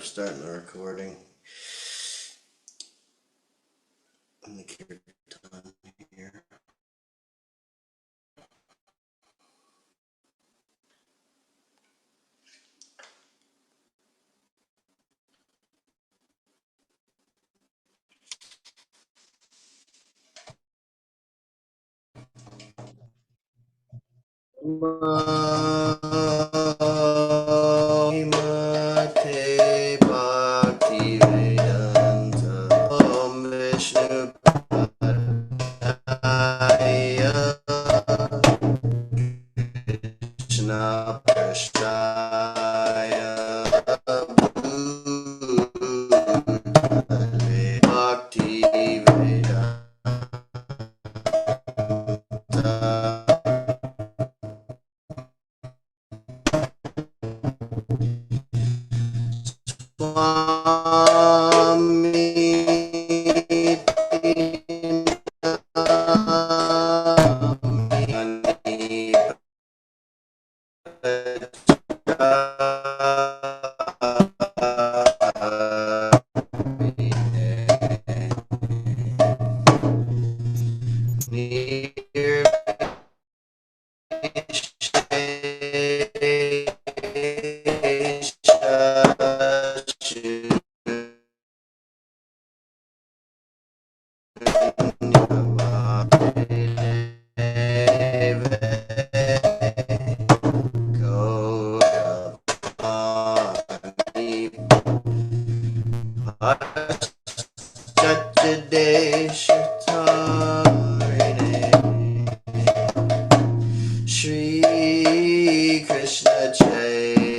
starting the recording. I'm gonna keep it done here. Mate Bhakti Vedanta Om Vishnu Padaya Krishna Prasthaya Bhakti Vedanta Shri Krishna Chaitanya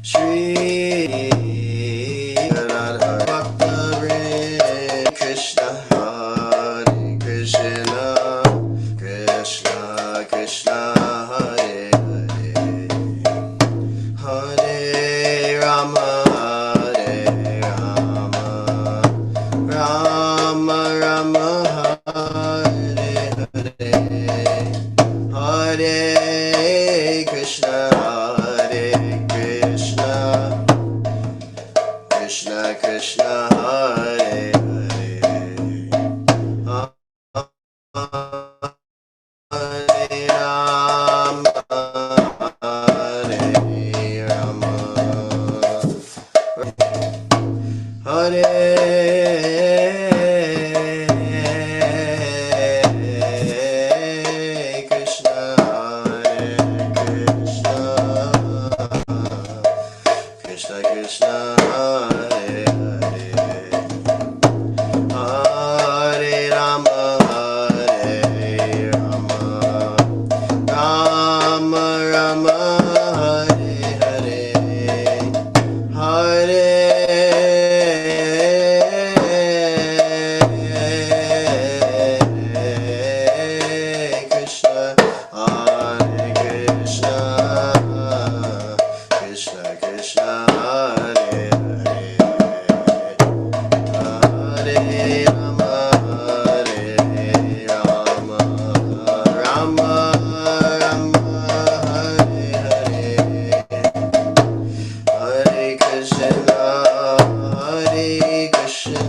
Shri Krishna Hare Krishna Krishna Krishna Hare Hare Hare Rama Hare Rama Rama Rama Hare Hare Hare Krishna Hare Krishna Krishna Krishna Hare Hare Rama Hare Rama Hare Krishna Hare Krishna Krishna Krishna Hare Hare Hare Rama Hare Rama Rama Rama Hare Hare Hare Krishna Hare Krishna Krishna Krishna Hare Hare Hare Rama Hare Rama Rama Rama Hare Hare Hare Krishna Hare Krishna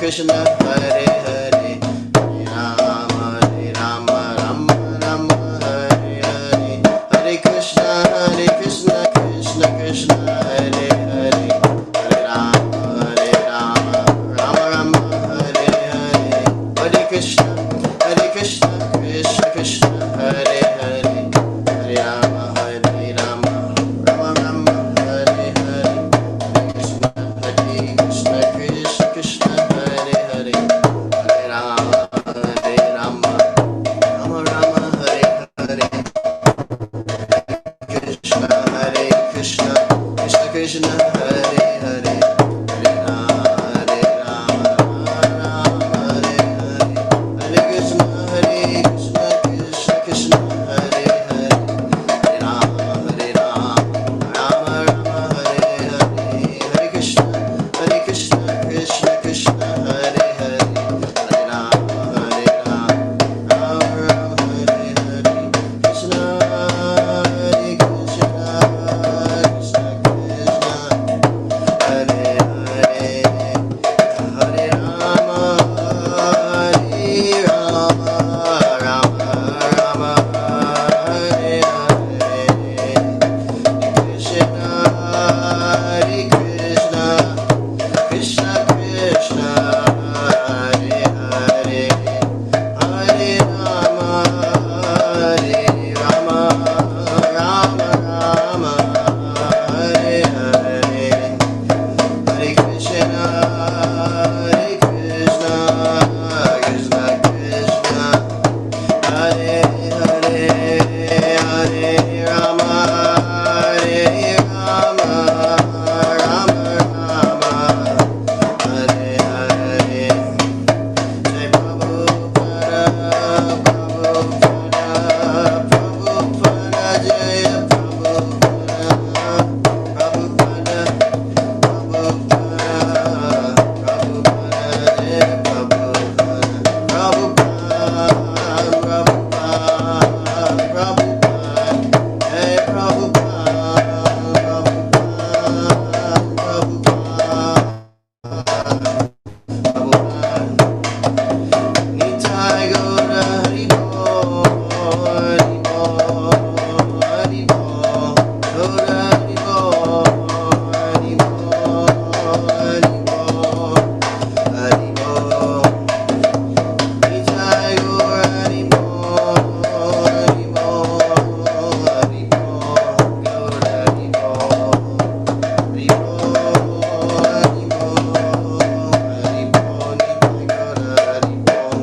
Krishna, Hare Hare, Hare Rama, Rama Rama, Hare Hare, Hare Krishna, Krishna Krishna, Hare Hare, Hare Rama, Rama Rama, Hare Hare, Hare Krishna, Krishna Krishna, Hare Hare, Hare Rama, Rama Rama, Hare Hare, Krishna Krishna, Hare Hare, Hare Rama, Rama Rama, Hare Hare, Krishna Krishna, Krishna Krishna, Hare Hare, Hare Rama, Rama Hare Hare, Hare Krishna Krishna Krishna, Hare Hare, Hare Rama, Rama Rama, Hare Hare, Hare Krishna Krishna Krishna, Hare Hare, Hare Rama, Rama Rama, Hare Hare, Krishna Hare Krishna, Krishna Krishna, Hare Hare, Hare Rama, Rama Rama, Hare Hare, Krishna Hare Krishna, Krishna Krishna, Hare Hare, Hare Rama, Rama Rama, Hare Hare, Hare Krishna Krishna Krishna, Hare Hare, Hare Rama, Rama Rama, Hare Hare, Jai Prabhupada, Prabhupada, Jai Prabhupada, Prabhupada, Prabhupada, Jai Prabhupada, Prabhupada, Prabhupada, Jai Prabhupada, Nitai Gaura Hari Bol, Hari Bol, Hari Bol, Gaura Hari Bol, Hari Bol, Hari Bol, Hari Bol, Nitai Gaura Hari Bol, Hari Bol, Hari Bol, Gaura Hari Bol, Hari Bol, Hari Bol, Hari Bol, Nitai Gaura Hari Bol.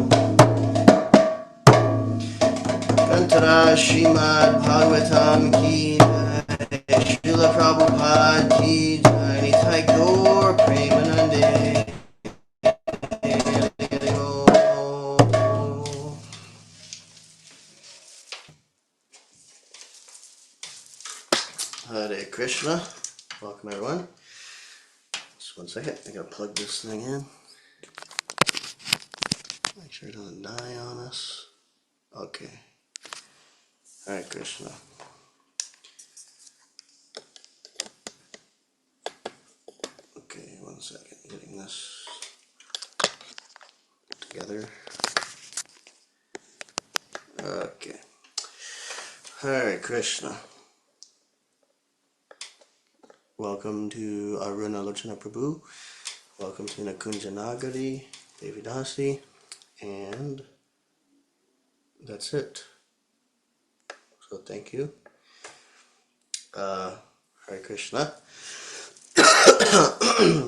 Kantara Srimad Bhagavatam ki jai, Srila Prabhupada ki jai, Nitai Gaur Premanande. Hare Krishna. Welcome everyone. Just one second, I gotta plug this thing in. Make sure it doesn't die on us. Okay. Hare Krishna. Okay, one second, getting this together. Okay. Hare Krishna. Welcome to Aruna Lochana Prabhu. Welcome to Nakunja Nagari, Devidasi, and that's it. So thank you. Hare Krishna.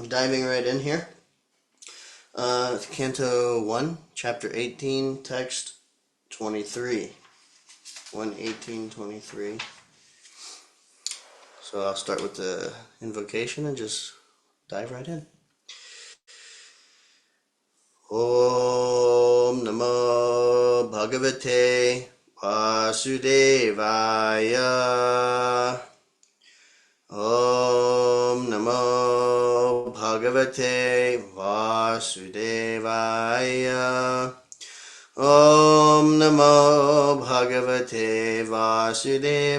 Diving right in here. Canto 1, Chapter 18, Text 23. 1:18:23. So I'll start with the invocation and just dive right in. Om Namo Bhagavate Vasudevaya. Om Namo Bhagavate Vasudevaya. Om Namo Bhagavate Vasudevaya.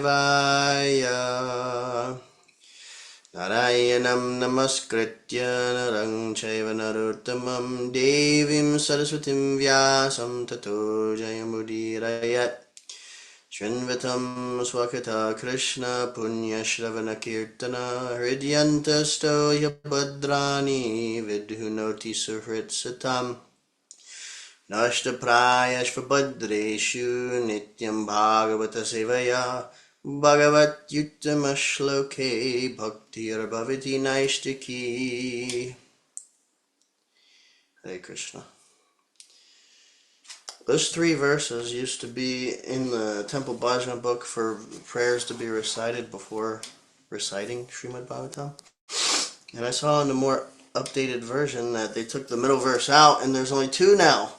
Narayanam namaskritya narang chaiva narottamam devim saraswatim vyasam tato jayamudirayat. Shrinvatam swakata Krishna punya shravana kirtana hridyantasto yabadrani vidhunoti suhrit satam. Nashtaprayashvabhadreshu nityam bhagavata sevaya bhagavat yuttama shloke bhaktir bhavati naishtiki. Hare Krishna. Those 3 verses used to be in the Temple Bhajana book for prayers to be recited before reciting Srimad Bhagavatam. And I saw in the more updated version that they took the middle verse out and there's only 2 now.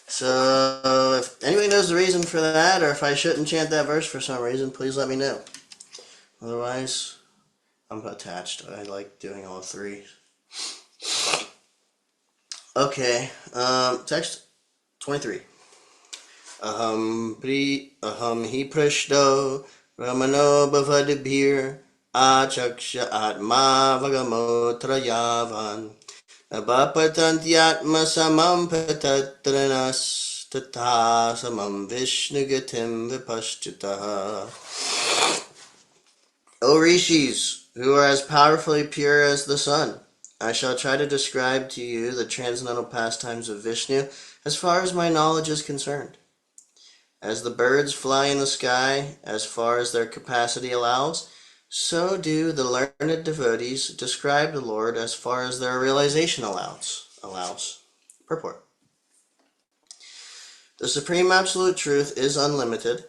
So if anybody knows the reason for that, or if I shouldn't chant that verse for some reason, please let me know. Otherwise, I'm attached. I like doing all 3. Okay, text 23. Aham hi prashto ramano bhavadibhir achaksha atma vagamotra yavan nabapatantyatma samam patatranas tata samam vishnugatim vipaschitaha. O rishis, who are as powerfully pure as the sun, I shall try to describe to you the transcendental pastimes of Vishnu as far as my knowledge is concerned. As the birds fly in the sky as far as their capacity allows, so do the learned devotees describe the Lord as far as their realization allows. Purport. The Supreme Absolute Truth is unlimited.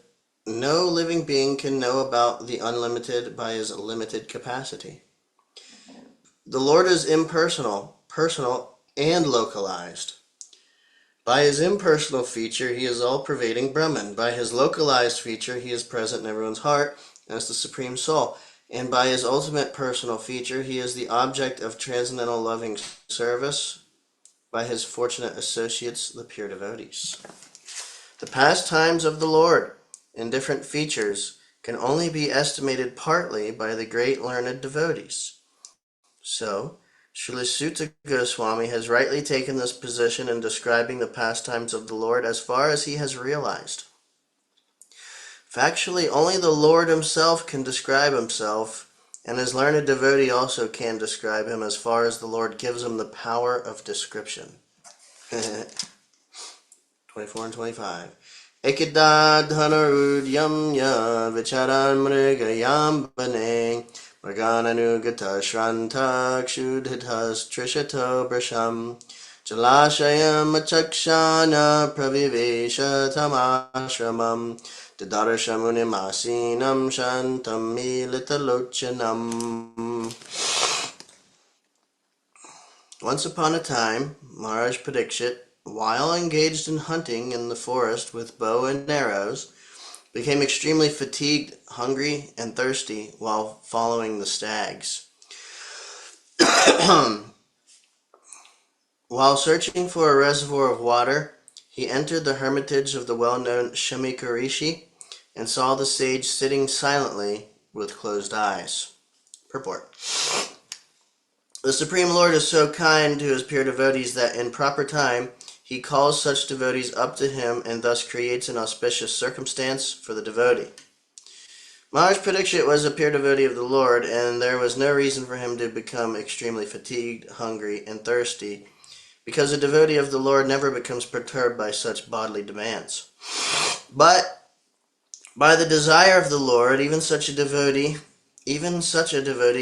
No living being can know about the unlimited by his limited capacity. The Lord is impersonal, personal, and localized. By his impersonal feature, he is all-pervading Brahman. By his localized feature, he is present in everyone's heart as the Supreme Soul. And by his ultimate personal feature, he is the object of transcendental loving service by his fortunate associates, the pure devotees. The pastimes of the Lord, in different features, can only be estimated partly by the great learned devotees. So, Srila Sutta Goswami has rightly taken this position in describing the pastimes of the Lord as far as he has realized. Factually, only the Lord himself can describe himself, and his learned devotee also can describe him as far as the Lord gives him the power of description. 24 and 25. Ekida dhanarudyam ya vicharan mrigayam bane Margananugata Shranta Kshudhitas Trishato Brisham Jalashayam Achakshana Pravivesha Tamashramam Didarshamunim Asinam Shantam Militalochanam. Once upon a time, Maharaj Parikshit, while engaged in hunting in the forest with bow and arrows, became extremely fatigued, hungry, and thirsty while following the stags. While searching for a reservoir of water, he entered the hermitage of the well-known Shamika Rishi and saw the sage sitting silently with closed eyes. Purport. The Supreme Lord is so kind to his pure devotees that in proper time he calls such devotees up to him and thus creates an auspicious circumstance for the devotee. Maharaj Parikshit was a pure devotee of the Lord, and there was no reason for him to become extremely fatigued, hungry, and thirsty, because a devotee of the Lord never becomes perturbed by such bodily demands. But by the desire of the Lord, even such a devotee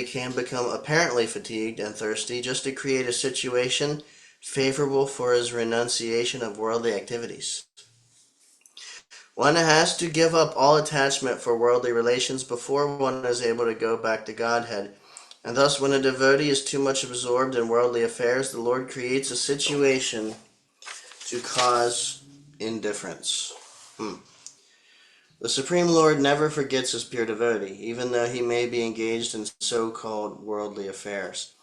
can become apparently fatigued and thirsty just to create a situation favorable for his renunciation of worldly activities. One has to give up all attachment for worldly relations before one is able to go back to Godhead. And thus, when a devotee is too much absorbed in worldly affairs, the Lord creates a situation to cause indifference. The Supreme Lord never forgets his pure devotee, even though he may be engaged in so-called worldly affairs.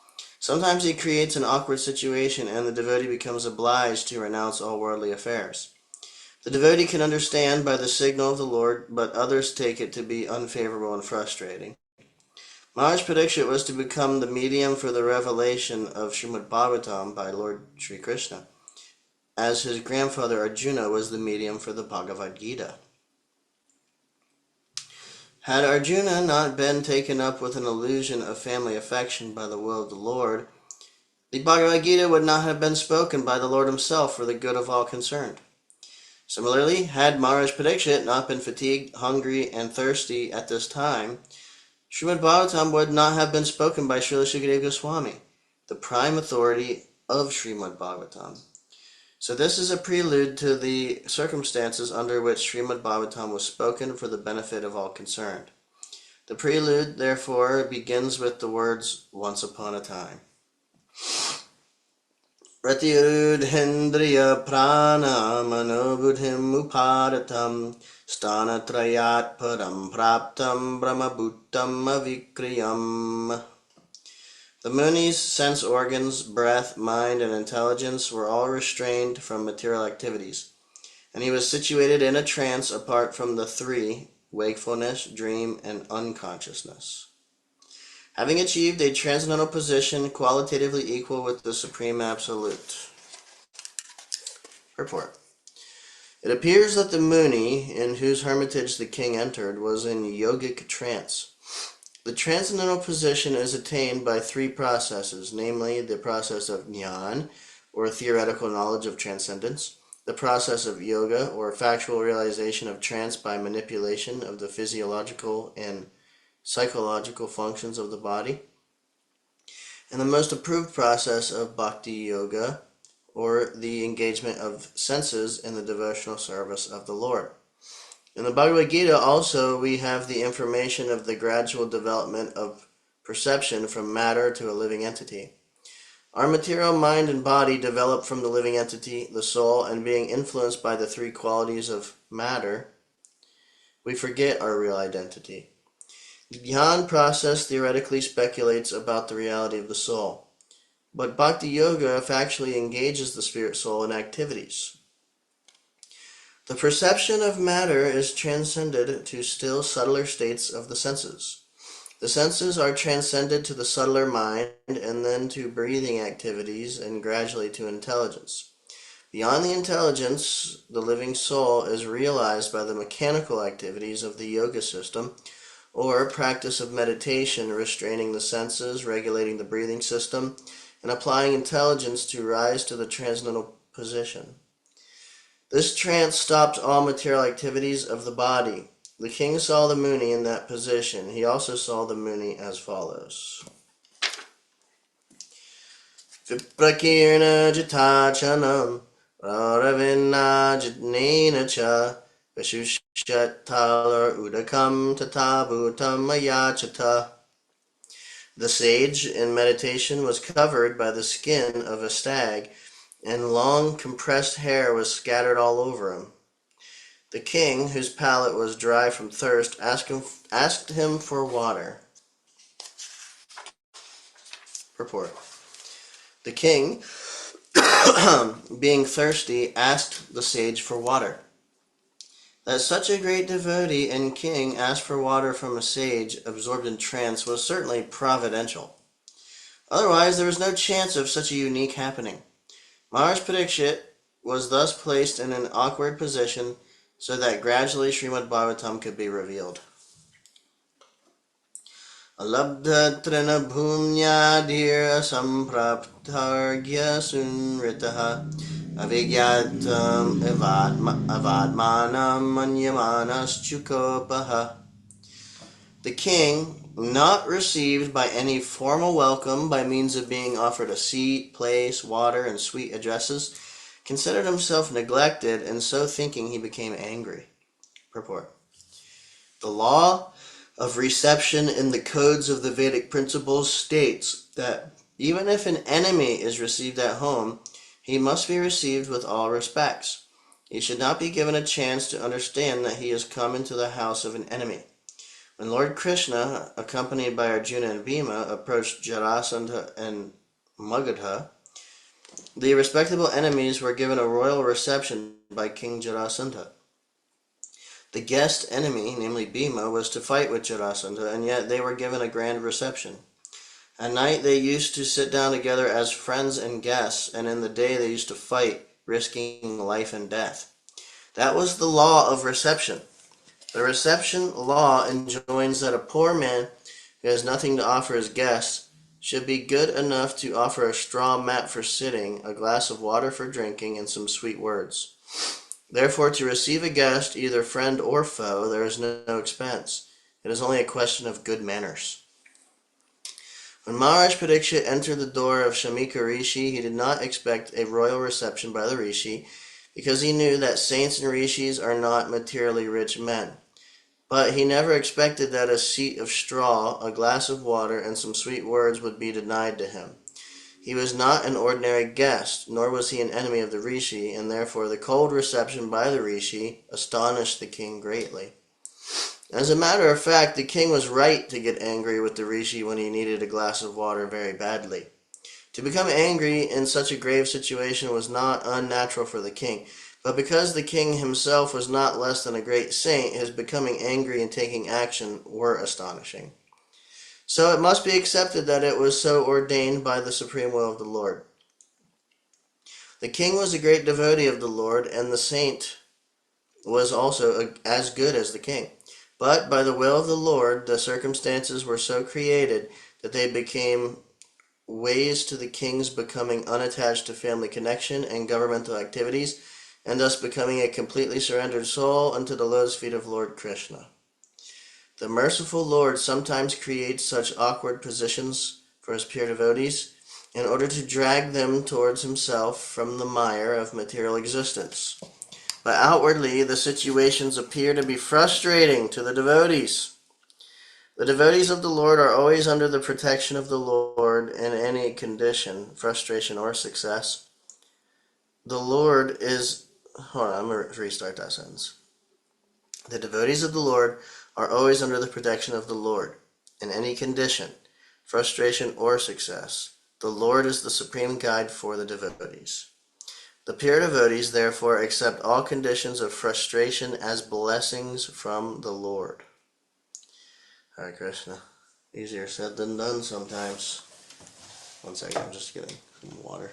Sometimes he creates an awkward situation, and the devotee becomes obliged to renounce all worldly affairs. The devotee can understand by the signal of the Lord, but others take it to be unfavorable and frustrating. Maharaj Parikshit was to become the medium for the revelation of Srimad Bhagavatam by Lord Sri Krishna, as his grandfather Arjuna was the medium for the Bhagavad Gita. Had Arjuna not been taken up with an illusion of family affection by the will of the Lord, the Bhagavad Gita would not have been spoken by the Lord himself for the good of all concerned. Similarly, had Maharaj Parikshit not been fatigued, hungry, and thirsty at this time, Srimad Bhagavatam would not have been spoken by Srila Sukadeva Goswami, the prime authority of Srimad Bhagavatam. So this is a prelude to the circumstances under which Srimad Bhagavatam was spoken for the benefit of all concerned. The prelude, therefore, begins with the words, once upon a time. Pratirudhendriya prana manobudhim uparatam stanatrayat param praptam brahmabhutam avikriyam. The Muni's sense organs, breath, mind, and intelligence were all restrained from material activities, and he was situated in a trance apart from the three, wakefulness, dream, and unconsciousness. Having achieved a transcendental position qualitatively equal with the Supreme Absolute. Purport. It appears that the Muni, in whose hermitage the king entered, was in yogic trance. The transcendental position is attained by three processes, namely the process of jnana, or theoretical knowledge of transcendence, the process of yoga, or factual realization of trance by manipulation of the physiological and psychological functions of the body, and the most approved process of bhakti yoga, or the engagement of senses in the devotional service of the Lord. In the Bhagavad Gita also we have the information of the gradual development of perception from matter to a living entity. Our material mind and body develop from the living entity, the soul, and being influenced by the three qualities of matter, we forget our real identity. The Dhyan process theoretically speculates about the reality of the soul, but Bhakti Yoga factually engages the spirit soul in activities. The perception of matter is transcended to still subtler states of the senses. The senses are transcended to the subtler mind and then to breathing activities and gradually to intelligence. Beyond the intelligence, the living soul is realized by the mechanical activities of the yoga system, or practice of meditation, restraining the senses, regulating the breathing system, and applying intelligence to rise to the transcendental position. This trance stopped all material activities of the body. The king saw the Muni in that position. He also saw the Muni as follows. Viprakirna jitachanam raravina jitnena cha vishushat udakam tatabhutam ayachata. The sage in meditation was covered by the skin of a stag, and long compressed hair was scattered all over him. The king, whose palate was dry from thirst, asked him for water. Purport. The king, being thirsty, asked the sage for water. That such a great devotee and king asked for water from a sage absorbed in trance was certainly providential. Otherwise, there was no chance of such a unique happening. Maharaj Parikshit was thus placed in an awkward position so that gradually Srimad Bhagavatam could be revealed. Alabdha trina bhumnyadhir sampraptargya sunritaha avigyatam avadmanam manyamanas chukopaha. The king, not received by any formal welcome by means of being offered a seat, place, water, and sweet addresses, considered himself neglected, and so thinking he became angry. Purport. The law of reception in the codes of the Vedic principles states that even if an enemy is received at home, he must be received with all respects. He should not be given a chance to understand that he has come into the house of an enemy. When Lord Krishna, accompanied by Arjuna and Bhima, approached Jarasandha and Magadha, the respectable enemies were given a royal reception by King Jarasandha. The guest enemy, namely Bhima, was to fight with Jarasandha, and yet they were given a grand reception. At night they used to sit down together as friends and guests, and in the day they used to fight, risking life and death. That was the law of reception. The reception law enjoins that a poor man who has nothing to offer his guests should be good enough to offer a straw mat for sitting, a glass of water for drinking, and some sweet words. Therefore, to receive a guest, either friend or foe, there is no expense. It is only a question of good manners. When Maharaj Parikshit entered the door of Shamika Rishi, he did not expect a royal reception by the Rishi, because he knew that saints and Rishis are not materially rich men. But he never expected that a seat of straw, a glass of water, and some sweet words would be denied to him. He was not an ordinary guest, nor was he an enemy of the Rishi, and therefore the cold reception by the Rishi astonished the king greatly. As a matter of fact, the king was right to get angry with the Rishi when he needed a glass of water very badly. To become angry in such a grave situation was not unnatural for the king, but because the king himself was not less than a great saint, his becoming angry and taking action were astonishing. So it must be accepted that it was so ordained by the supreme will of the Lord. The king was a great devotee of the Lord, and the saint was also as good as the king. But by the will of the Lord, the circumstances were so created that they became ways to the king's becoming unattached to family connection and governmental activities, and thus becoming a completely surrendered soul unto the lotus feet of Lord Krishna. The merciful Lord sometimes creates such awkward positions for his pure devotees in order to drag them towards himself from the mire of material existence. But outwardly, the situations appear to be frustrating to the devotees. The devotees of the Lord are always under the protection of the Lord in any condition, frustration or success. The Lord is... Hold on, I'm going to restart that sentence. The devotees of the Lord are always under the protection of the Lord in any condition, frustration or success. The Lord is the supreme guide for the devotees. The pure devotees, therefore, accept all conditions of frustration as blessings from the Lord. Hare Krishna. Easier said than done sometimes. One second, I'm just getting some water.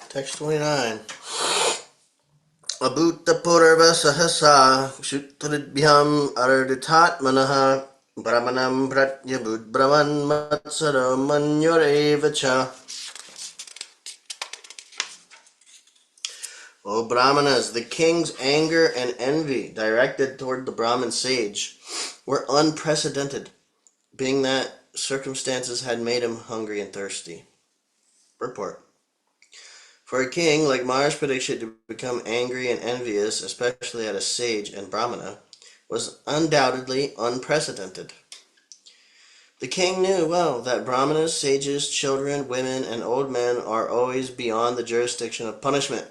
Text 29. Abhuta purva sahasa shutridbhyam arditatmanaha brahmanam pratyabhut brahman matsara manyorevacha. O Brahmanas, the king's anger and envy directed toward the Brahmin sage were unprecedented, being that circumstances had made him hungry and thirsty. Purport. For a king like Maharaj Parikshit to become angry and envious, especially at a sage and Brahmana, was undoubtedly unprecedented. The king knew well that Brahmanas, sages, children, women, and old men are always beyond the jurisdiction of punishment.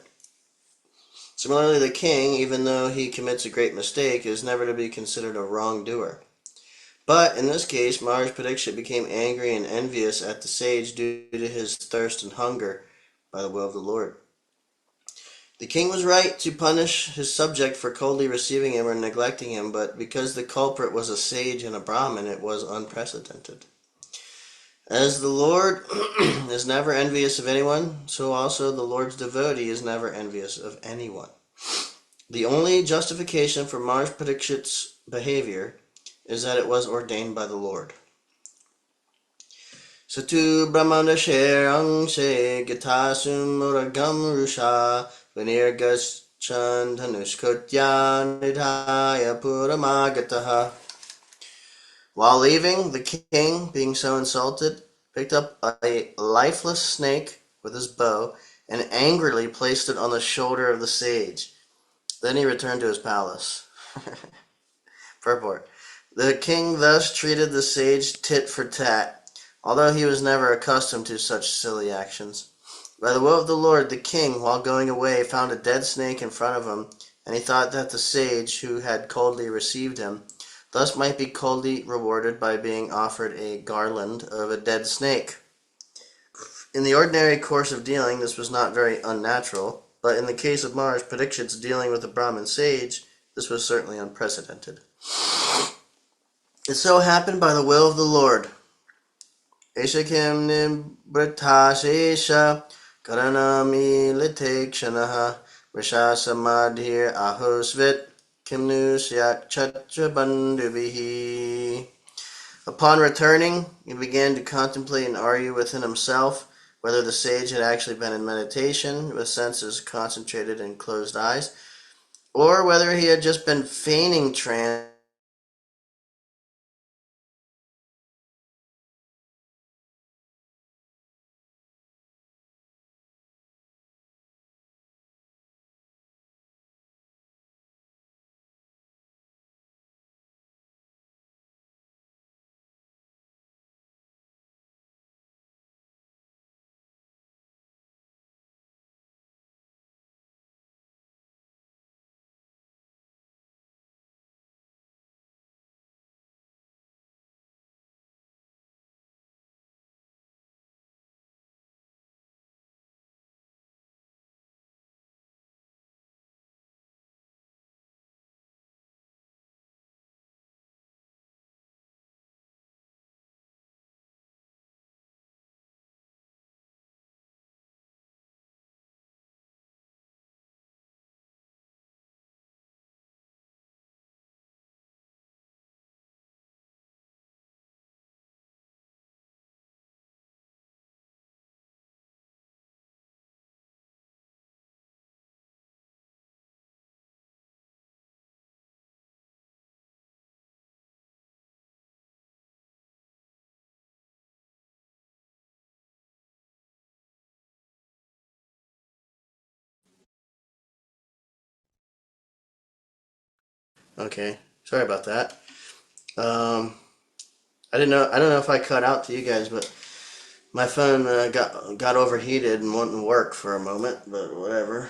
Similarly, the king, even though he commits a great mistake, is never to be considered a wrongdoer. But in this case, Maharaj Parikshit became angry and envious at the sage due to his thirst and hunger by the will of the Lord. The king was right to punish his subject for coldly receiving him or neglecting him, but because the culprit was a sage and a Brahmin, it was unprecedented. As the Lord is never envious of anyone, so also the Lord's devotee is never envious of anyone. The only justification for Maharaj Parikshit's behavior is that it was ordained by the Lord. Satu brahmana angshe gitasum muragam rusha vinirgaschan dhanushkotya nidhaya puramagataha. While leaving, the king, being so insulted, picked up a lifeless snake with his bow and angrily placed it on the shoulder of the sage. Then he returned to his palace. Purport. The king thus treated the sage tit for tat, although he was never accustomed to such silly actions. By the will of the Lord, the king, while going away, found a dead snake in front of him and he thought that the sage who had coldly received him thus might be coldly rewarded by being offered a garland of a dead snake. In the ordinary course of dealing, this was not very unnatural, but in the case of Maharaj Parikshit's dealing with a Brahmin sage, this was certainly unprecedented. It so happened by the will of the Lord. Esha kim nibrtashesha karanami litekshanaha risha samadhir ahosvit kimnus yak chatra bandhubihi. Upon returning, he began to contemplate and argue within himself whether the sage had actually been in meditation with senses concentrated and closed eyes, or whether he had just been feigning trance. Okay, sorry about that. I don't know if I cut out to you guys, but my phone got overheated and wouldn't work for a moment, but whatever.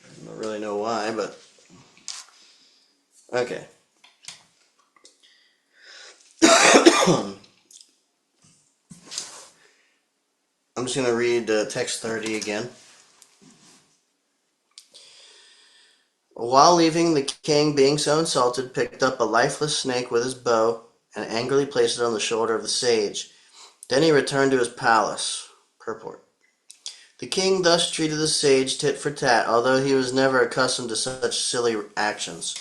I don't really know why, but okay. I'm just going to read text 30 again. While leaving, the king, being so insulted, picked up a lifeless snake with his bow and angrily placed it on the shoulder of the sage. Then he returned to his palace. Purport. The king thus treated the sage tit for tat, although he was never accustomed to such silly actions.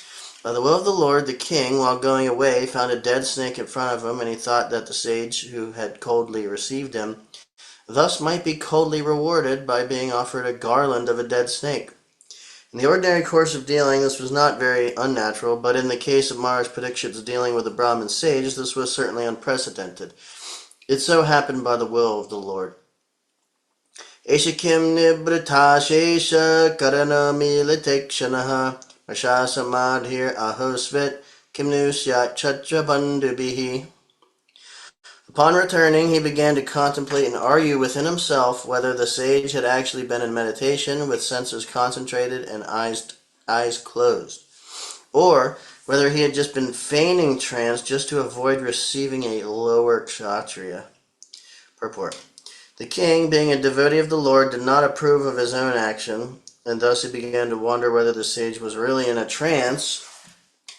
By the will of the Lord, the king, while going away, found a dead snake in front of him, and he thought that the sage who had coldly received him thus might be coldly rewarded by being offered a garland of a dead snake. In the ordinary course of dealing, this was not very unnatural, but in the case of Maharaj Parikshit's dealing with a Brahmin sage, this was certainly unprecedented. It so happened by the will of the Lord. Esha kim nibrita shesha karanami litekshanaha rasha samadhir ahosvit kimnusyat chatra bandhubihi. Upon returning, he began to contemplate and argue within himself whether the sage had actually been in meditation with senses concentrated and eyes closed, or whether he had just been feigning trance just to avoid receiving a lower kshatriya. Purport. The king, being a devotee of the Lord, did not approve of his own action, and thus he began to wonder whether the sage was really in a trance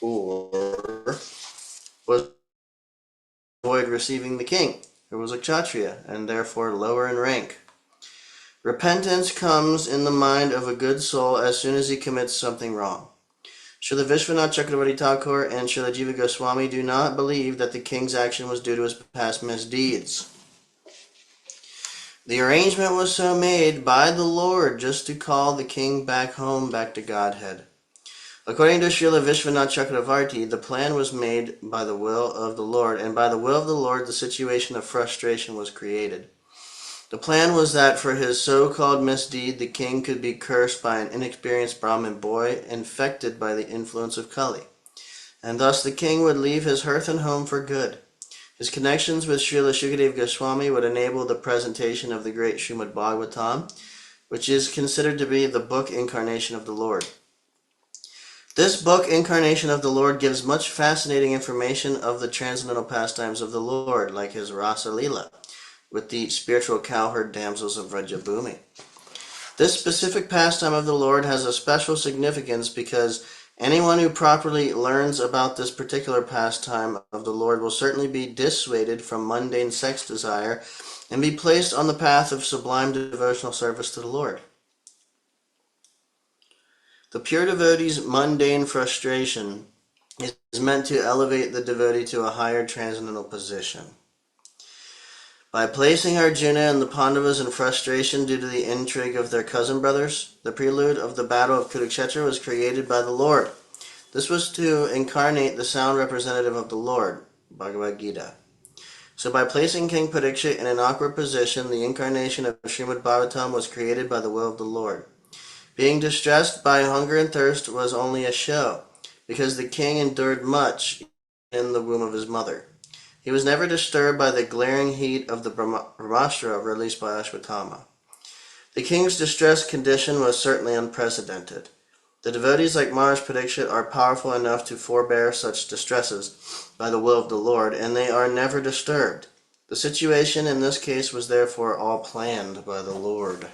or was avoid receiving the king, who was a kshatriya and therefore lower in rank. Repentance comes in the mind of a good soul as soon as he commits something wrong. Srila Vishwanath Chakravarti Thakur and Srila Jiva Goswami do not believe that the king's action was due to his past misdeeds. The arrangement was so made by the Lord just to call the king back home, back to Godhead. According to Srila Vishwanath Chakravarti, the plan was made by the will of the Lord, and by the will of the Lord the situation of frustration was created. The plan was that for his so-called misdeed, the king could be cursed by an inexperienced Brahmin boy infected by the influence of Kali, and thus the king would leave his hearth and home for good. His connections with Srila Shukadev Goswami would enable the presentation of the great Srimad Bhagavatam, which is considered to be the book incarnation of the Lord. This book, Incarnation of the Lord, gives much fascinating information of the transcendental pastimes of the Lord, like his Rasa Leela, with the spiritual cowherd damsels of Vrajabhumi. This specific pastime of the Lord has a special significance because anyone who properly learns about this particular pastime of the Lord will certainly be dissuaded from mundane sex desire and be placed on the path of sublime devotional service to the Lord. The pure devotee's mundane frustration is meant to elevate the devotee to a higher transcendental position. By placing Arjuna and the Pandavas in frustration due to the intrigue of their cousin brothers, the prelude of the battle of Kurukshetra was created by the Lord. This was to incarnate the sound representative of the Lord, Bhagavad Gita. So by placing King Parikshit in an awkward position, the incarnation of Srimad Bhagavatam was created by the will of the Lord. Being distressed by hunger and thirst was only a show, because the king endured much in the womb of his mother. He was never disturbed by the glaring heat of the Brahmastra released by Ashwatthama. The king's distressed condition was certainly unprecedented. The devotees like Maharaj Parikshit are powerful enough to forbear such distresses by the will of the Lord, and they are never disturbed. The situation in this case was therefore all planned by the Lord.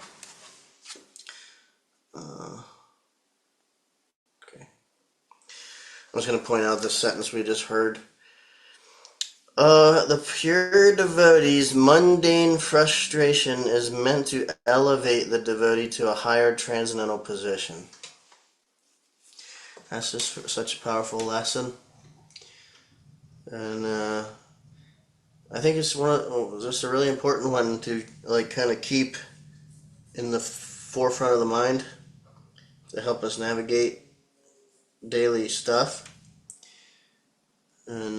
Okay. I'm just going to point out this sentence we just heard. The pure devotee's mundane frustration is meant to elevate the devotee to a higher transcendental position. That's just such a powerful lesson. And I think it's just a really important one to kind of keep in the forefront of the mind to help us navigate daily stuff. And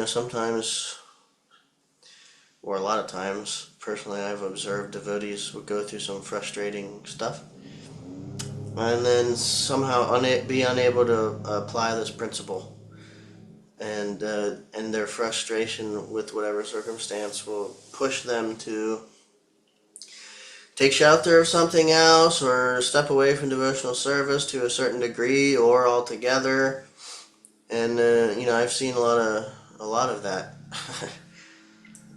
sometimes, or a lot of times, personally, I've observed devotees will go through some frustrating stuff, and then somehow be unable to apply this principle, and their frustration with whatever circumstance will push them to take shelter of something else or step away from devotional service to a certain degree or altogether. And I've seen a lot of that.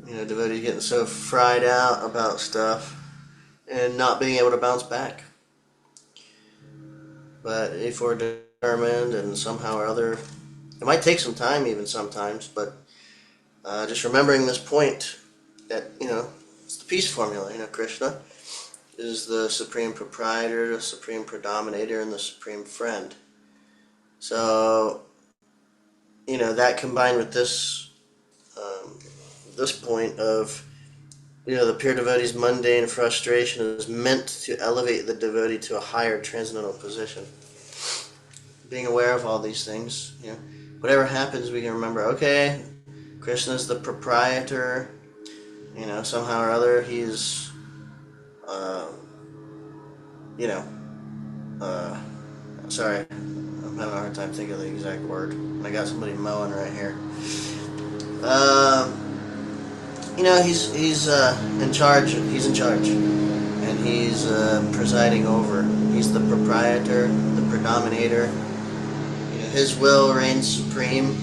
Devotees getting so fried out about stuff and not being able to bounce back. But if we're determined and somehow or other, it might take some time even sometimes, but just remembering this point that, it's the peace formula. Krishna is the supreme proprietor, the supreme predominator, and the supreme friend. So, that combined with this point of, the pure devotee's mundane frustration is meant to elevate the devotee to a higher transcendental position. Being aware of all these things, whatever happens, we can remember, okay, Krishna's the proprietor, somehow or other, he's, sorry, I'm having a hard time thinking of the exact word. I got somebody mowing right here. He's in charge. He's in charge, and he's presiding over. He's the proprietor, the predominator. His will reigns supreme,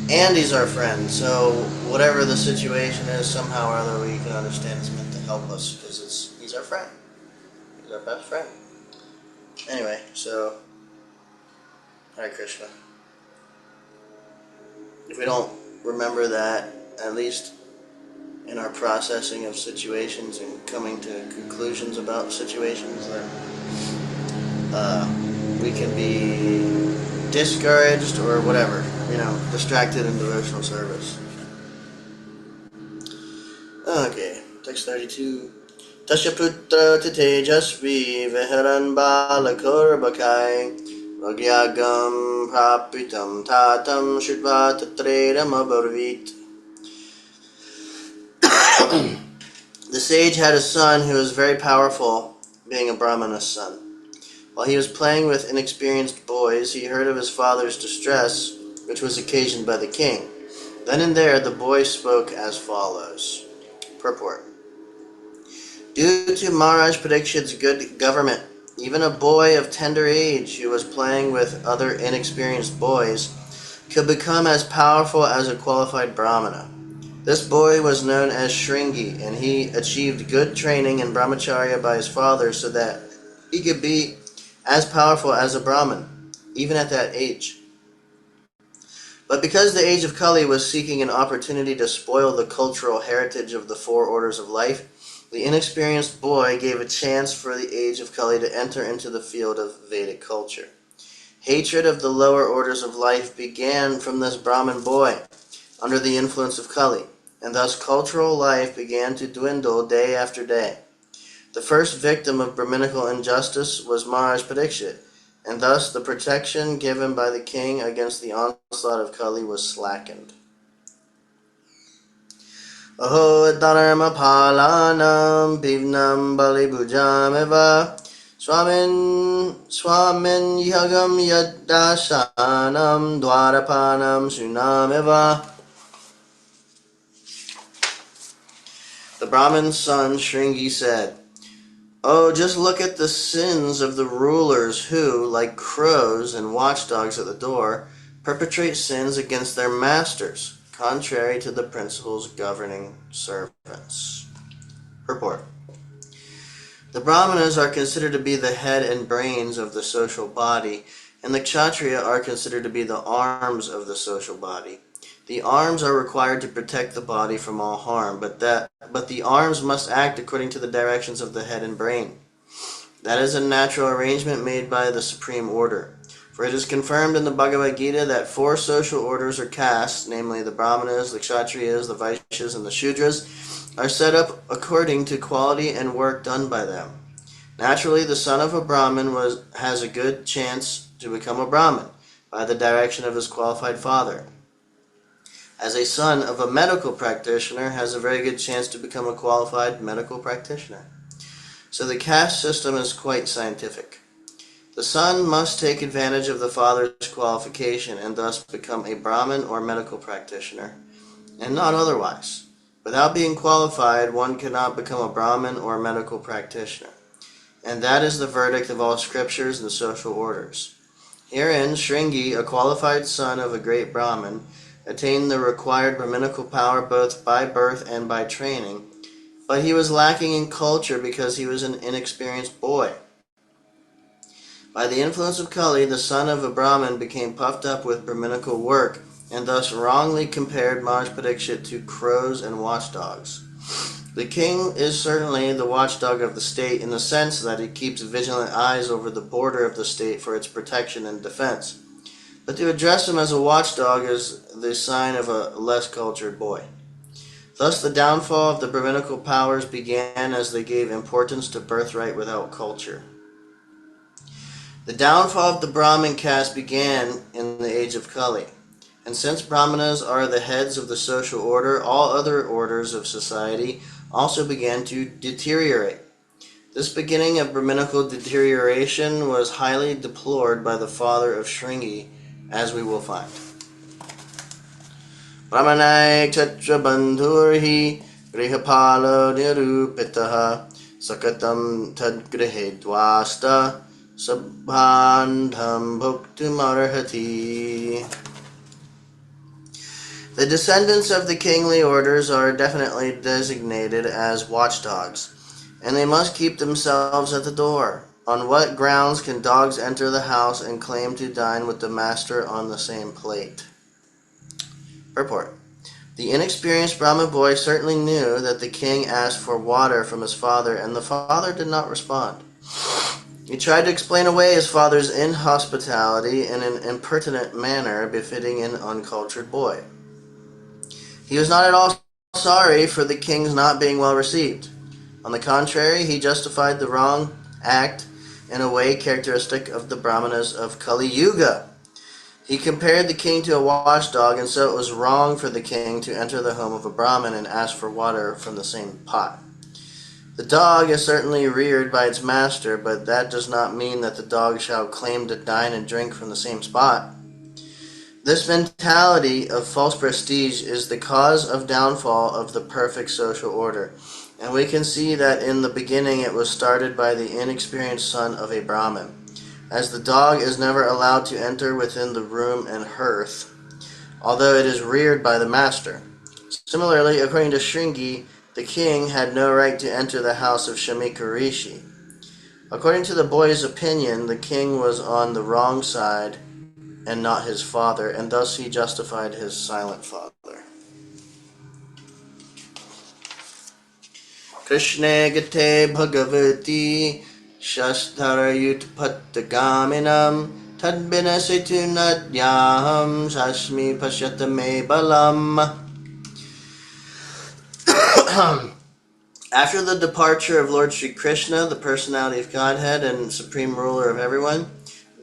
and he's our friend. So whatever the situation is, somehow or other, we can understand it's meant to help us because he's our friend. He's our best friend. Anyway, so Hare Krishna. If we don't remember that, at least in our processing of situations and coming to conclusions about situations, then we can be discouraged or whatever, distracted in devotional service. Okay, text 32. Tasya putra titejasvi viharan balakor bakai Ragyagam prapitam tatam shudva tatredam abarvit. The sage had a son who was very powerful, being a Brahmana's son. While he was playing with inexperienced boys, he heard of his father's distress, which was occasioned by the king. Then and there, the boy spoke as follows. Purport. Due to Maharaj Parikshit's good government, Even a boy of tender age who was playing with other inexperienced boys could become as powerful as a qualified brahmana. This boy was known as Shringi, and he achieved good training in brahmacharya by his father so that he could be as powerful as a brahmin, even at that age. But because the age of Kali was seeking an opportunity to spoil the cultural heritage of the four orders of life, the inexperienced boy gave a chance for the age of Kali to enter into the field of Vedic culture. Hatred of the lower orders of life began from this Brahmin boy under the influence of Kali, and thus cultural life began to dwindle day after day. The first victim of Brahminical injustice was Maharaj Parikshit, and thus the protection given by the king against the onslaught of Kali was slackened. Aho dharma palanam bivnam balibhujameva swamin yagam yadashanam dwarapanam sunameva. The Brahmin's son Shringi said, "Oh, just look at the sins of the rulers who, like crows and watchdogs at the door, perpetrate sins against their masters, contrary to the principles governing servants." Purport. The Brahmanas are considered to be the head and brains of the social body, and the Kshatriya are considered to be the arms of the social body. The arms are required to protect the body from all harm, but the arms must act according to the directions of the head and brain. That is a natural arrangement made by the Supreme Order. For it is confirmed in the Bhagavad Gita that four social orders or castes, namely the Brahmanas, the Kshatriyas, the Vaishyas, and the Shudras, are set up according to quality and work done by them. Naturally, the son of a Brahmin has a good chance to become a Brahmin by the direction of his qualified father. As a son of a medical practitioner has a very good chance to become a qualified medical practitioner. So the caste system is quite scientific. The son must take advantage of the father's qualification and thus become a Brahmin or medical practitioner, and not otherwise. Without being qualified, one cannot become a Brahmin or medical practitioner. And that is the verdict of all scriptures and social orders. Herein, Shringi, a qualified son of a great Brahmin, attained the required Brahminical power both by birth and by training, but he was lacking in culture because he was an inexperienced boy. By the influence of Kali, the son of a Brahmin became puffed up with Brahminical work, and thus wrongly compared Maharaj Parikshit to crows and watchdogs. The king is certainly the watchdog of the state in the sense that he keeps vigilant eyes over the border of the state for its protection and defense. But to address him as a watchdog is the sign of a less cultured boy. Thus the downfall of the Brahminical powers began as they gave importance to birthright without culture. The downfall of the Brahmin caste began in the age of Kali. And since Brahmanas are the heads of the social order, all other orders of society also began to deteriorate. This beginning of Brahminical deterioration was highly deplored by the father of Shringi, as we will find. Brahmanai kshatriya bandhurhi grihapalo nirupitaha sakatam tadgrihe dwasta sabhandham bhuktimarhati. The descendants of the kingly orders are definitely designated as watchdogs, and they must keep themselves at the door. On what grounds can dogs enter the house and claim to dine with the master on the same plate? Purport. The inexperienced Brahmin boy certainly knew that the king asked for water from his father, and the father did not respond. He tried to explain away his father's inhospitality in an impertinent manner befitting an uncultured boy. He was not at all sorry for the king's not being well received. On the contrary, he justified the wrong act in a way characteristic of the Brahmanas of Kali Yuga. He compared the king to a watchdog, and so it was wrong for the king to enter the home of a Brahmin and ask for water from the same pot. The dog is certainly reared by its master, but that does not mean that the dog shall claim to dine and drink from the same spot. This mentality of false prestige is the cause of downfall of the perfect social order. And we can see that in the beginning it was started by the inexperienced son of a Brahmin. As the dog is never allowed to enter within the room and hearth, although it is reared by the master. Similarly, according to Shringi, the king had no right to enter the house of Shamika Rishi. According to the boy's opinion, the king was on the wrong side and not his father, and thus he justified his silent father. Krishna gate bhagavati shastarayutpаттagaminam tadbinasitu nadyaham sasmi pashyatame balam. After the departure of Lord Sri Krishna, the personality of Godhead and supreme ruler of everyone,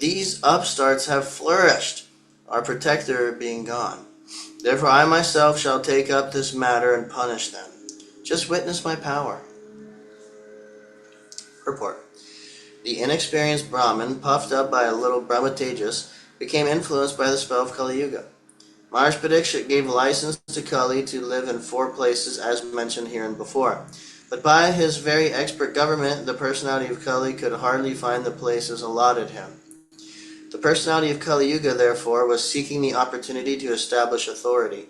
these upstarts have flourished, our protector being gone. Therefore I myself shall take up this matter and punish them. Just witness my power. Purport. The inexperienced Brahmin, puffed up by a little Brahmatejas, became influenced by the spell of Kali Yuga. Maharaj Parikshit gave license to Kali to live in 4 places as mentioned hereinbefore. But by his very expert government, the personality of Kali could hardly find the places allotted him. The personality of Kali Yuga, therefore, was seeking the opportunity to establish authority.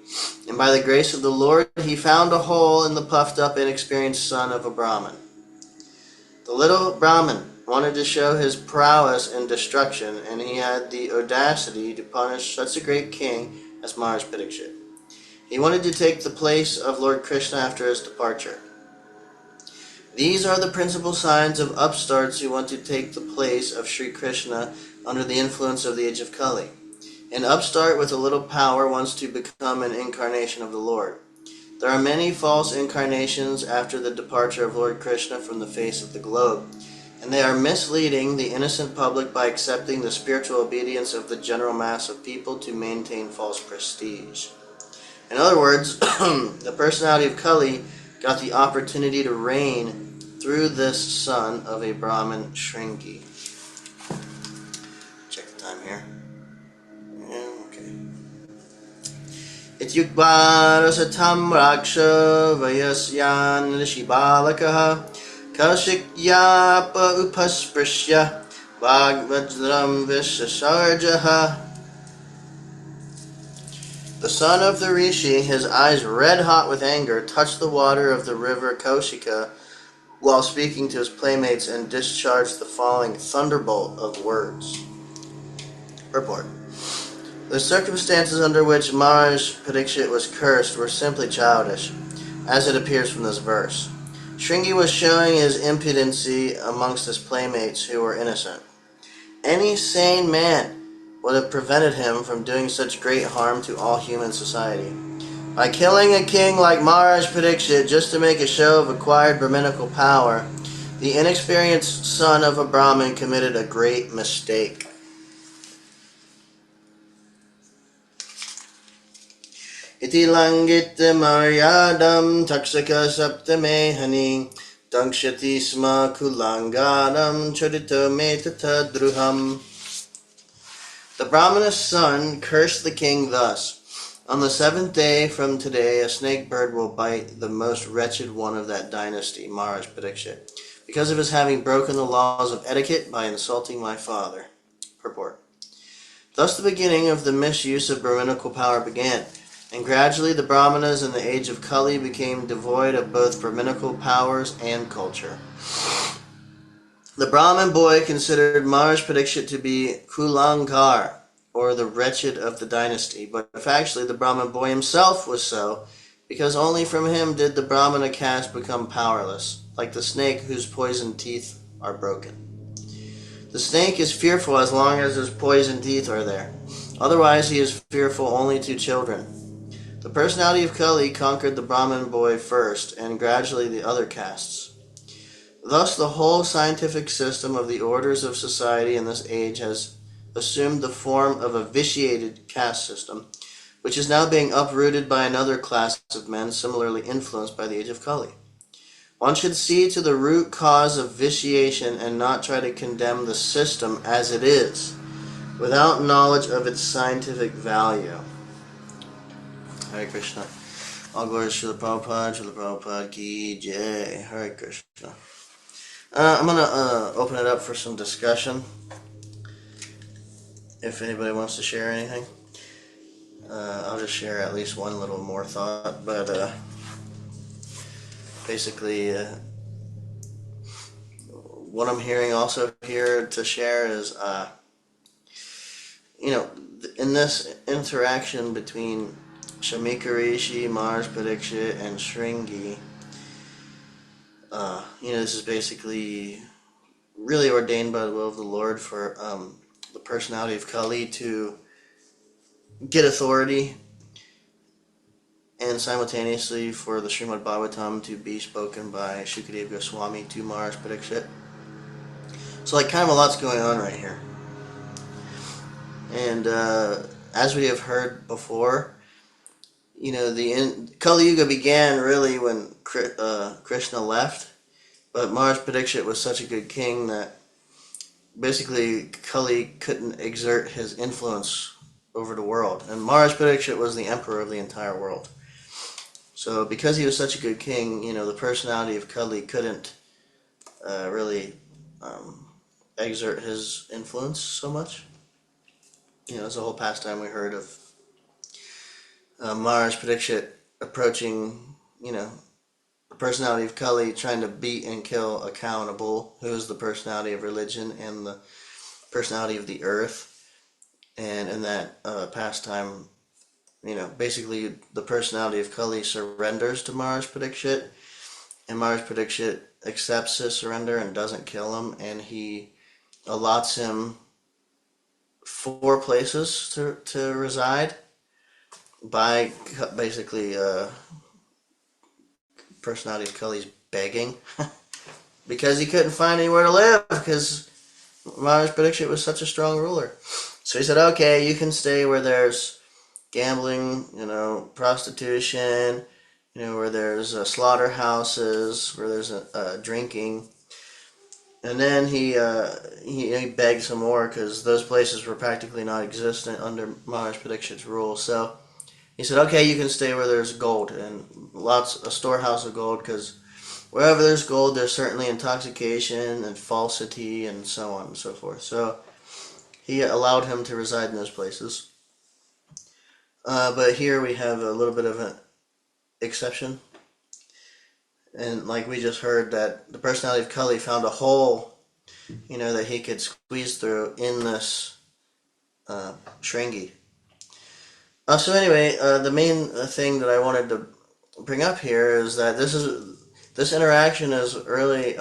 And by the grace of the Lord, he found a hole in the puffed up, inexperienced son of a Brahmin. The little Brahmin wanted to show his prowess in destruction, and he had the audacity to punish such a great king as Maharaj Parikshit. He wanted to take the place of Lord Krishna after his departure. These are the principal signs of upstarts who want to take the place of Sri Krishna under the influence of the age of Kali. An upstart with a little power wants to become an incarnation of the Lord. There are many false incarnations after the departure of Lord Krishna from the face of the globe, and they are misleading the innocent public by accepting the spiritual obedience of the general mass of people to maintain false prestige. In other words, the personality of Kali got the opportunity to reign through this son of a Brahmin Shringi. Check the time here. Okay. Ityukvarasatam raksha vayasyan rishibalakaha kaushikya upasprishya bhagvajram vishasarjaha. The son of the Rishi, his eyes red hot with anger, touched the water of the river Kaushika while speaking to his playmates and discharged the following thunderbolt of words. Purport. The circumstances under which Maharaj Parikshit was cursed were simply childish, as it appears from this verse. Shringi was showing his impudency amongst his playmates who were innocent. Any sane man would have prevented him from doing such great harm to all human society. By killing a king like Maharaj Parikshit just to make a show of acquired Brahminical power, the inexperienced son of a Brahmin committed a great mistake. Iti langita maryadam taksaka saptame hani dankshati sma kulanganam chodito metata druham. The Brahmana's son cursed the king thus: on the 7th day from today, a snake bird will bite the most wretched one of that dynasty, Maharaj Parikshit, because of his having broken the laws of etiquette by insulting my father. Purport. Thus the beginning of the misuse of Brahminical power began, and gradually the Brahmanas in the age of Kali became devoid of both Brahminical powers and culture. The Brahmin boy considered Maharaj Parikshit to be Kulankar, or the wretched of the dynasty, but actually the Brahmin boy himself was so, because only from him did the Brahmana caste become powerless, like the snake whose poisoned teeth are broken. The snake is fearful as long as his poisoned teeth are there. Otherwise he is fearful only to children. The personality of Kali conquered the Brahmin boy first, and gradually the other castes. Thus the whole scientific system of the orders of society in this age has assumed the form of a vitiated caste system, which is now being uprooted by another class of men similarly influenced by the age of Kali. One should see to the root cause of vitiation and not try to condemn the system as it is, without knowledge of its scientific value. Hare Krishna. All glory to Srila Prabhupada ki jai. Hare Krishna. I'm going to open it up for some discussion. If anybody wants to share anything, I'll just share at least one little more thought. But basically, what I'm hearing also here to share is, in this interaction between Shamika Rishi, Mars Padikshit, and Shringi, this is basically really ordained by the will of the Lord for the personality of Kali to get authority, and simultaneously for the Srimad Bhagavatam to be spoken by Shukadeva Goswami to Mars Padikshit. So, kind of a lot's going on right here. And as we have heard before, the Kali Yuga began really when Krishna left, but Mars Padikshit was such a good king that basically Kali couldn't exert his influence over the world, and Mars Padikshit was the emperor of the entire world. So because he was such a good king, the personality of Kali couldn't really exert his influence so much. It's a whole pastime we heard of Mars Padikshit approaching, the personality of Kali, trying to beat and kill a cow and a bull, who is the personality of religion and the personality of the earth. And in that pastime, basically the personality of Kali surrenders to Mars Padikshit, and Mars Padikshit accepts his surrender and doesn't kill him, and he allots him 4 places to reside by basically personality of Kali's begging because he couldn't find anywhere to live because Mars Padikshit was such a strong ruler. So he said, okay, you can stay where there's gambling, prostitution, where there's slaughterhouses, where there's drinking. And then he begged some more because those places were practically not existent under Mars Padikshit's rule. So he said, okay, you can stay where there's gold and a storehouse of gold, because wherever there's gold, there's certainly intoxication and falsity and so on and so forth. So he allowed him to reside in those places. But here we have a little bit of an exception. And like we just heard, that the personality of Kali found a hole, that he could squeeze through in this Shringi. So anyway, the main thing that I wanted to bring up here is that this interaction is really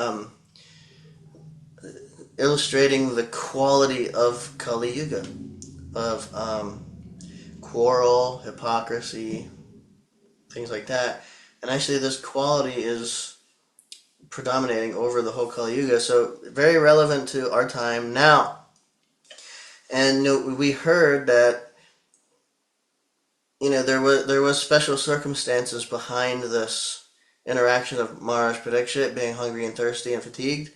illustrating the quality of Kali Yuga, of quarrel, hypocrisy, things like that. And actually this quality is predominating over the whole Kali Yuga, so very relevant to our time now. And we heard that there was special circumstances behind this interaction of Mars Padikshit being hungry and thirsty and fatigued,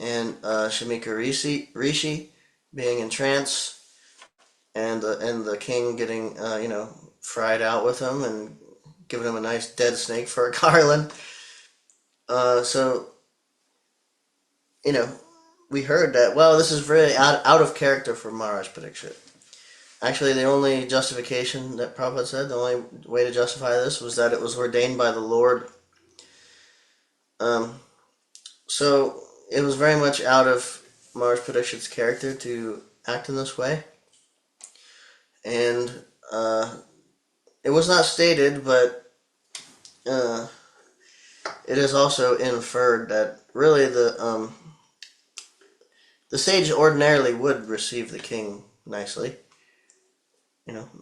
and Shamika Rishi being in trance, and the king getting fried out with him and giving him a nice dead snake for a garland. So we heard that, well, this is really out of character for Mars Padikshit. Actually, the only justification that Prabhupada said, the only way to justify this was that it was ordained by the Lord. So it was very much out of Mars Padikshit's character to act in this way. And it was not stated, but it is also inferred that really the sage ordinarily would receive the king nicely.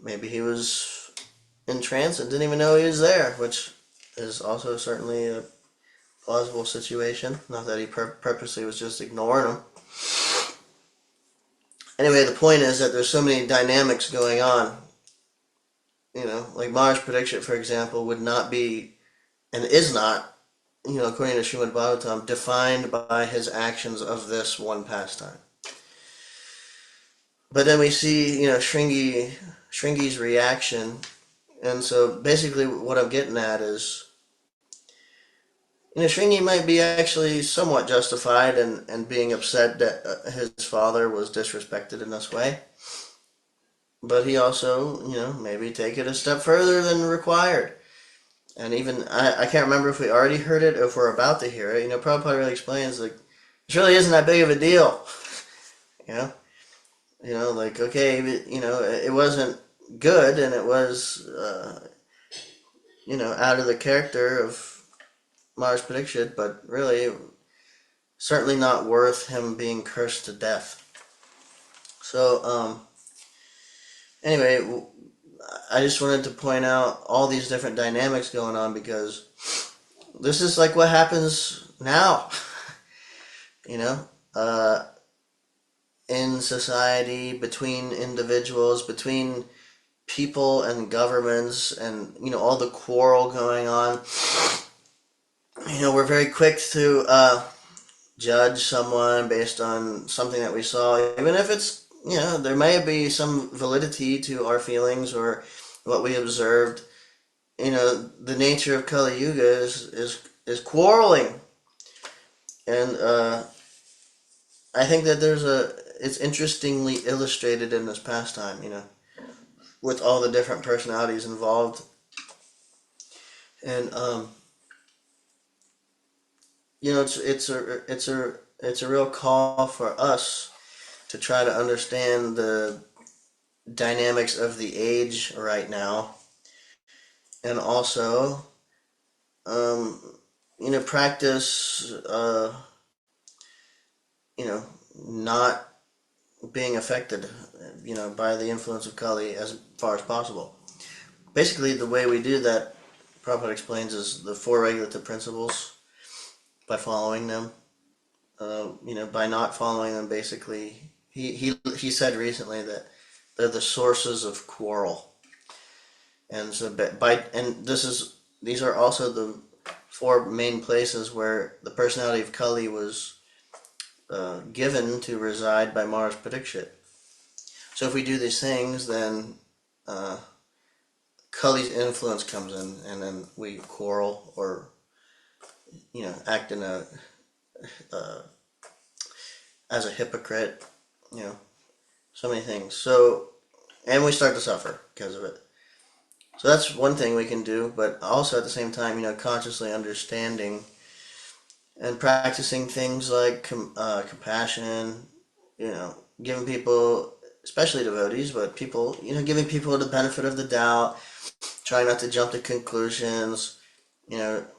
Maybe he was in trance and didn't even know he was there, which is also certainly a plausible situation. Not that he purposely was just ignoring him. Anyway, the point is that there's so many dynamics going on. Like Mars Padikshit, for example, would not be, and is not, according to Srimad Bhagavatam, defined by his actions of this one pastime. But then we see, Shringi's reaction And so basically what I'm getting at is, Shringi might be actually somewhat justified in being upset that his father was disrespected in this way. But he also, maybe take it a step further than required. And even, I can't remember if we already heard it or if we're about to hear it. Prabhupada really explains, like, it really isn't that big of a deal. You know? Like, okay, it wasn't good and it was, out of the character of Mars Parikshit, but really, certainly not worth him being cursed to death. So, anyway, I just wanted to point out all these different dynamics going on because this is like what happens now, you know, uh, in society, between individuals, between people and governments, and, all the quarrel going on. We're very quick to judge someone based on something that we saw, even if it's, there may be some validity to our feelings or what we observed. The nature of Kali Yuga is quarreling, and I think that it's interestingly illustrated in this pastime, with all the different personalities involved, and it's a real call for us to try to understand the dynamics of the age right now, and also, practice, not being affected, by the influence of Kali as far as possible. Basically, the way we do that, Prabhupada explains, is the four regulative principles. By following them, by not following them, basically, he said recently that they're the sources of quarrel. And so these are also the four main places where the personality of Kali was given to reside by Mars Parikshit. So if we do these things, then Kali's influence comes in, and then we quarrel or act in as a hypocrite, so many things. So, and we start to suffer because of it. So that's one thing we can do, but also at the same time, consciously understanding and practicing things like compassion, giving people, especially devotees, but people, giving people the benefit of the doubt, trying not to jump to conclusions,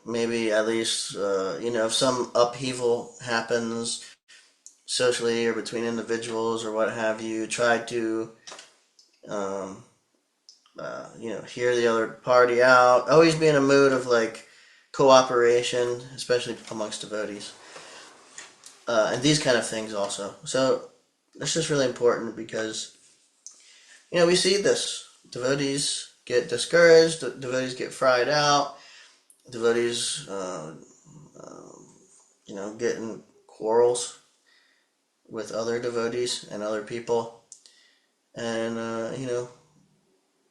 maybe at least, if some upheaval happens socially or between individuals or what have you, try to, hear the other party out. Always be in a mood of like cooperation, especially amongst devotees, and these kind of things also. So that's just really important because we see this. Devotees get discouraged. Devotees get fried out. Devotees, get in quarrels with other devotees and other people, and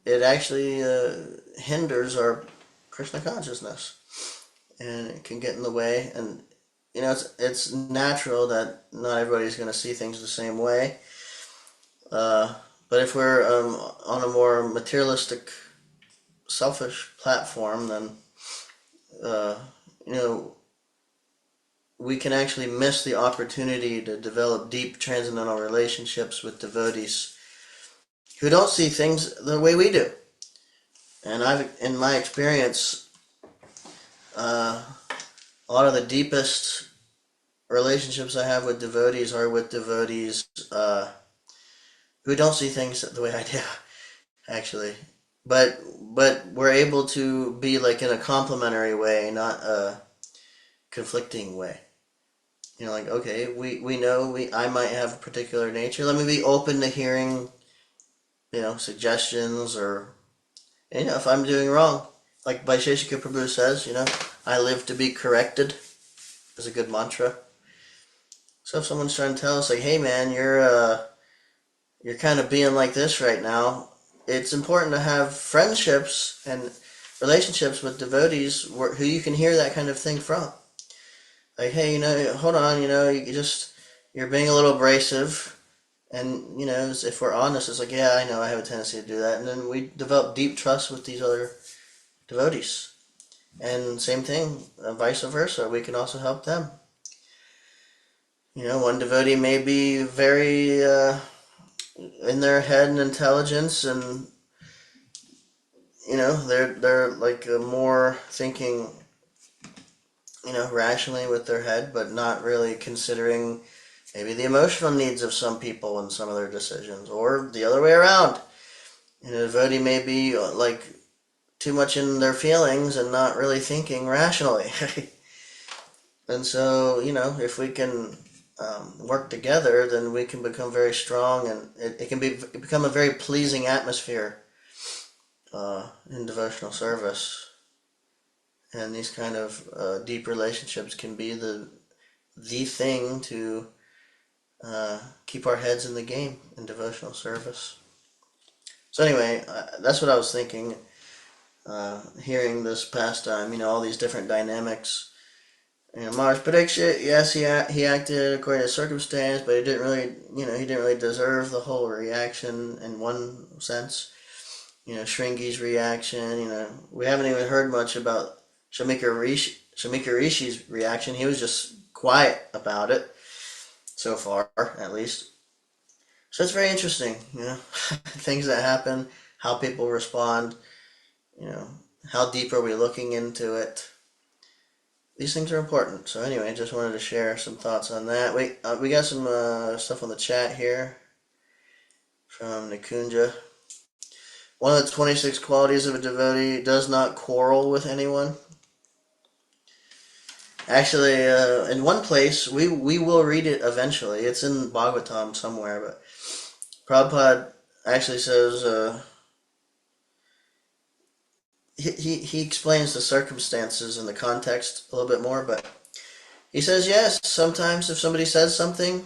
it actually hinders our Krishna consciousness, and it can get in the way. And it's natural that not everybody's going to see things the same way. But if we're on a more materialistic, selfish platform, then we can actually miss the opportunity to develop deep transcendental relationships with devotees who don't see things the way we do. And in my experience, a lot of the deepest relationships I have with devotees are with devotees who don't see things the way I do, actually. But we're able to be like in a complementary way, not a conflicting way. Like, okay, we know I might have a particular nature. Let me be open to hearing, suggestions, or, if I'm doing wrong. Like Vaisheshika Prabhu says, I live to be corrected is a good mantra. So if someone's trying to tell us, like, hey man, you're kind of being like this right now, it's important to have friendships and relationships with devotees who you can hear that kind of thing from. Like, hey, hold on, you're being a little abrasive. And, if we're honest, it's like, yeah, I know I have a tendency to do that. And then we develop deep trust with these other devotees. And same thing, vice versa. We can also help them. One devotee may be very in their head and intelligence, and they're like more thinking, rationally with their head, but not really considering maybe the emotional needs of some people in some of their decisions, or the other way around. A devotee may be like too much in their feelings and not really thinking rationally. And so, if we can work together, then we can become very strong, and it can become a very pleasing atmosphere in devotional service. And these kind of deep relationships can be the thing to keep our heads in the game in devotional service. So anyway, that's what I was thinking, hearing this pastime, all these different dynamics. Maharaj Parikshit, yes, he acted according to circumstance, but he didn't really deserve the whole reaction in one sense. Shringi's reaction, we haven't even heard much about Shamika Rishi's reaction. He was just quiet about it, so far, at least. So it's very interesting, things that happen, how people respond, how deep are we looking into it. These things are important. So anyway, just wanted to share some thoughts on that. We got some stuff on the chat here from Nikunja. One of the 26 qualities of a devotee does not quarrel with anyone. Actually, in one place, we will read it eventually. It's in Bhagavatam somewhere, but Prabhupada actually says, he explains the circumstances and the context a little bit more, but he says, yes, sometimes if somebody says something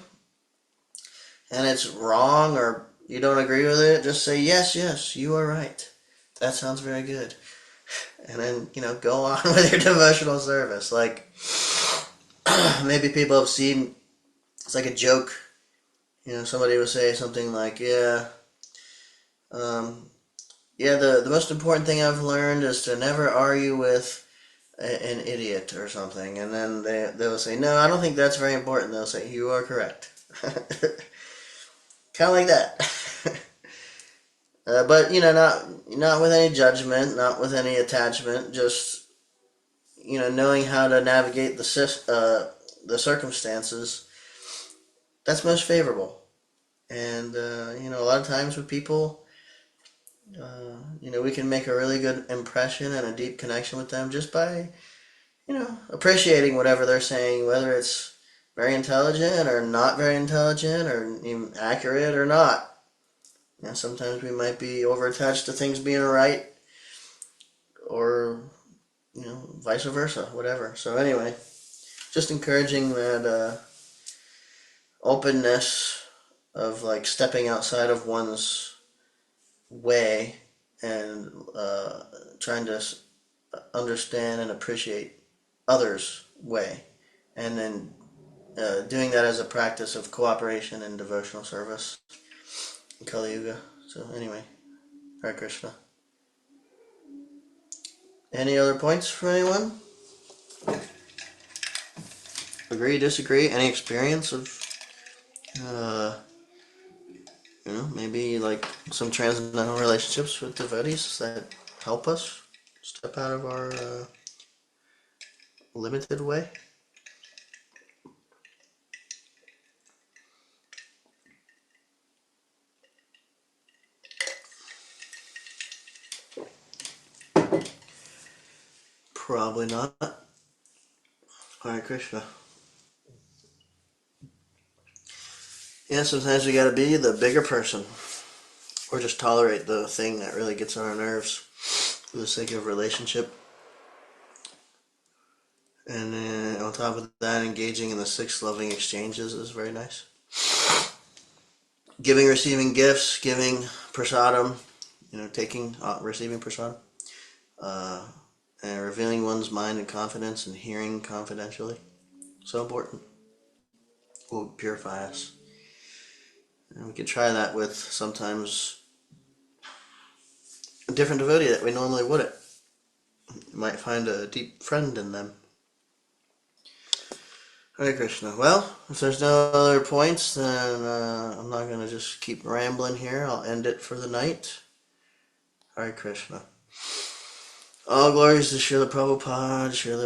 and it's wrong or you don't agree with it, just say, yes, you are right. That sounds very good. And then, go on with your devotional service. Like, maybe people have seen, it's like a joke. Somebody would say something like, the most important thing I've learned is to never argue with an idiot or something. And then they'll say, no, I don't think that's very important. They'll say, you are correct. Kind of like that. But, not with any judgment, not with any attachment, just, knowing how to navigate the circumstances that's most favorable. And, a lot of times with people, we can make a really good impression and a deep connection with them just by, appreciating whatever they're saying, whether it's very intelligent or not very intelligent or even accurate or not. Sometimes we might be over-attached to things being right or, vice versa, whatever. So anyway, just encouraging that openness of like stepping outside of one's way and trying to understand and appreciate others' way, and then doing that as a practice of cooperation and devotional service in Kali Yuga. So anyway, Hare Krishna. Any other points from anyone? Agree, disagree? Any experience of maybe like some transcendental relationships with devotees that help us step out of our limited way? Probably not. Hare Krishna. Yeah, sometimes we gotta be the bigger person, or just tolerate the thing that really gets on our nerves for the sake of relationship. And then on top of that, engaging in the 6 loving exchanges is very nice. Giving, receiving gifts, giving prasadam, taking, receiving prasad, and revealing one's mind and confidence and hearing confidentially. So important. Will purify us. And we can try that with sometimes a different devotee that we normally wouldn't. You might find a deep friend in them. Hare Krishna. Well, if there's no other points, then I'm not going to just keep rambling here. I'll end it for the night. Hare Krishna. All glories to Srila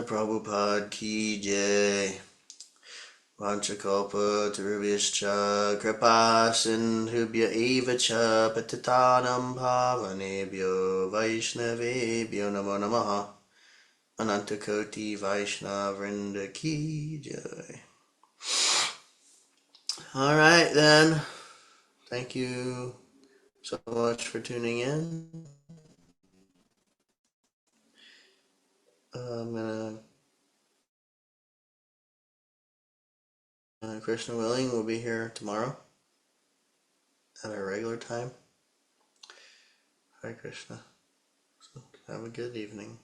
Prabhupada ki jai. Vanchakalpa tarubhyascha kripa sindhubhya eva cha patitanam pavanebhyo vaishnavebhyo namo namaha. Anantakoti Vaishnavrinda ki jai. All right, then. Thank you so much for tuning in. I'm gonna, Krishna willing, we'll be here tomorrow at our regular time. Hare Krishna. So have a good evening.